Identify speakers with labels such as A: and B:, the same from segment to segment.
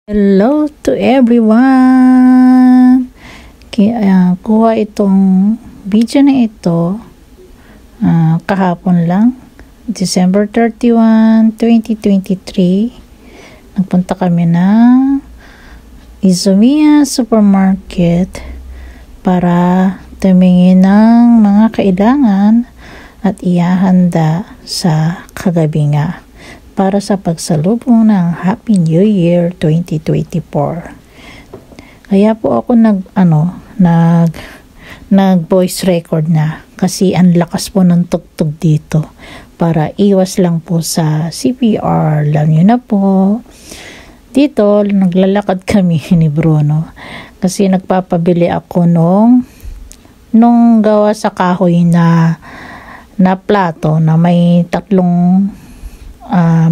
A: Hello to everyone! Kuha itong video na ito kahapon lang, December 31, 2023. Nagpunta kami ng Izumiya Supermarket para tumingin ng mga kailangan at ihahanda sa kagabi nga para sa pagsalubong ng Happy New Year 2024. Kaya po ako nag voice record na kasi ang lakas po ng tugtog dito para iwas lang po sa CPR. Alam nyo na po. Dito naglalakad kami ni Bruno kasi nagpapabili ako nung gawa sa kahoy na plato na may tatlong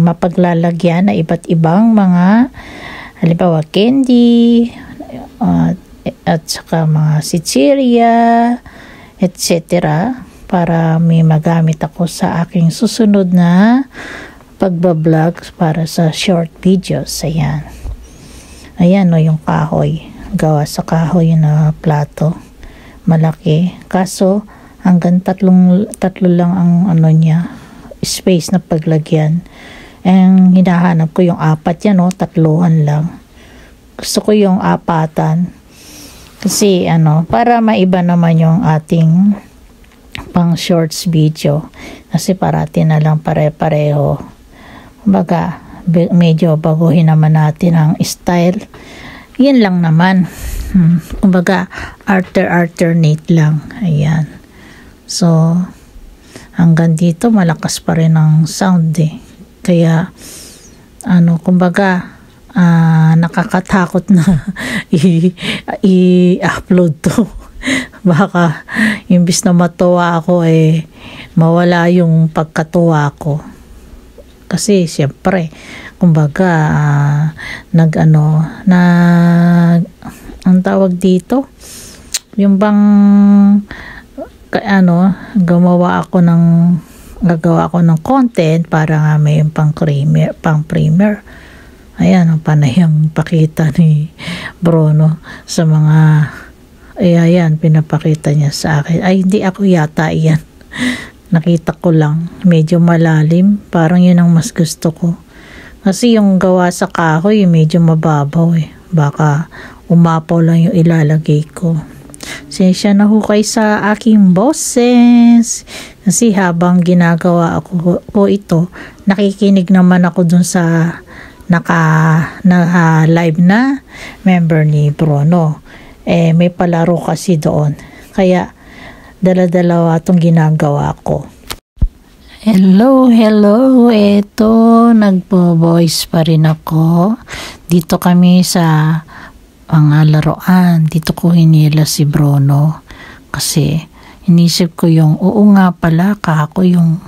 A: mapaglalagyan na iba't ibang mga halimbawa candy at saka mga sitseria etc. para may magamit ako sa aking susunod na pagbablog para sa short videos. Ayan o yung kahoy, gawa sa kahoy na plato, malaki, kaso hanggang tatlo lang ang space na paglagyan. Ang hinahanap ko yung apat yan, tatluhan lang. Gusto ko yung apatan kasi para maiba naman yung ating pang shorts video kasi parati na lang pare-pareho. Kumbaga medyo baguhin naman natin ang style, yan lang naman. Kumbaga alternate lang. Ayan, so hanggang dito malakas pa rin ang sound kaya kumbaga nakakatakot na i-upload to. Baka imbis na matuwa ako mawala yung pagkatuwa ko kasi siyempre kumbaga ang tawag dito yung bang gagawa ako ng content para nga may pang premier. Ayan, panayang pakita ni Bruno sa mga ayan, pinapakita niya sa akin. Ay, hindi ako yata yan. Nakita ko lang, medyo malalim, parang yun ang mas gusto ko. Kasi yung gawa sa kahoy, medyo mababaw baka umapaw lang yung ilalagay ko. Siya na hukay sa aking boses kasi habang ginagawa ko ito, nakikinig naman ako dun sa live na member ni Bruno. May palaro kasi doon, kaya dala-dalawa itong ginagawa ko. Hello, eto nagpo-voice pa rin ako. Dito kami sa laruan. Dito ko hinila si Bruno kasi inisip ko oo nga pala kako yung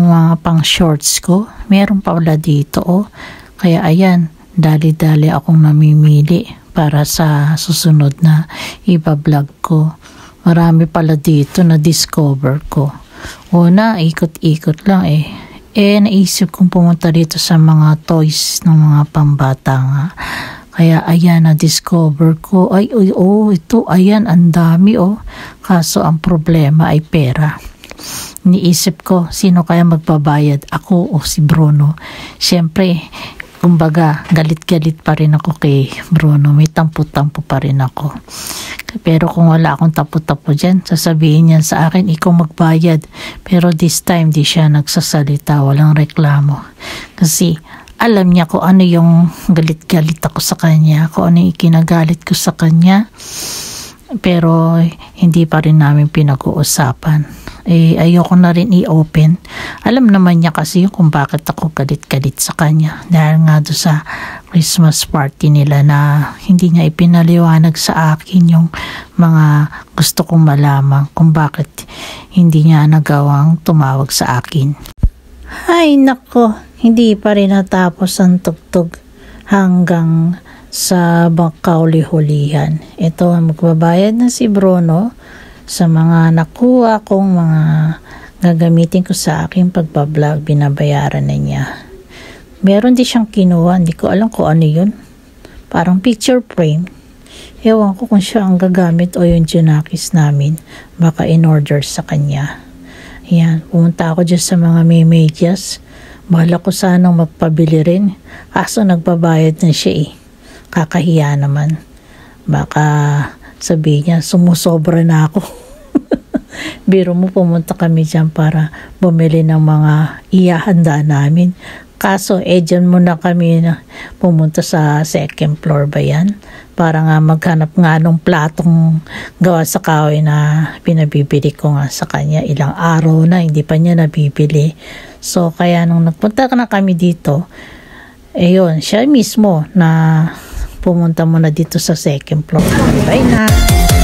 A: mga pang shorts ko meron pa wala dito kaya ayan, dali-dali akong namimili para sa susunod na iba-vlog ko. Marami pala dito na discover ko. Una, ikot-ikot lang naisip kong pumunta dito sa mga toys ng mga pambata nga. Kaya ayan, na-discover ko. Ito, ayan, ang dami Kaso ang problema ay pera. Niisip ko, sino kaya magbabayad? Ako o si Bruno? Siyempre, kumbaga, galit-galit pa rin ako kay Bruno. May tampo-tampo pa rin ako. Pero kung wala akong tapo-tapo dyan, sasabihin niyan sa akin, ikaw magbayad. Pero this time, di siya nagsasalita. Walang reklamo. Kasi, alam niya kung ano yung galit-galit ako sa kanya, kung ano yung ikinagalit ko sa kanya, pero hindi pa rin namin pinag-uusapan. Ayoko na rin i-open. Alam naman niya kasi kung bakit ako galit-galit sa kanya, dahil nga doon sa Christmas party nila na hindi niya ipinaliwanag sa akin yung mga gusto kong malaman kung bakit hindi niya nagawang tumawag sa akin. Ay nako, hindi pa rin natapos ang tugtog hanggang sa kauli-hulihan. Ito ang magbabayad na si Bruno sa mga nakuha kong mga gagamitin ko sa aking pagbablog. Binabayaran na niya. Meron din siyang kinuha, hindi ko alam kung ano yun. Parang picture frame. Ewan ko kung siya ang gagamit o yung Junakis namin. Baka in-order sa kanya. Yan, pumunta ako dyan sa mga may medyas. Bahala ko sanang magpabili rin. Kaso nagbabayad na siya eh. Kakahiya naman. Baka sabihin niya, sumusobra na ako. Biro mo, pumunta kami dyan para bumili ng mga ihahanda namin. Kaso, dyan muna kami na pumunta sa second floor ba yan? Para nga maghanap nga nung platong gawa sa kahoy na pinabibili ko nga sa kanya. Ilang araw na, hindi pa niya nabibili. So, kaya nung nagpunta na kami dito, yun, siya mismo na pumunta muna dito sa second floor. Bye na!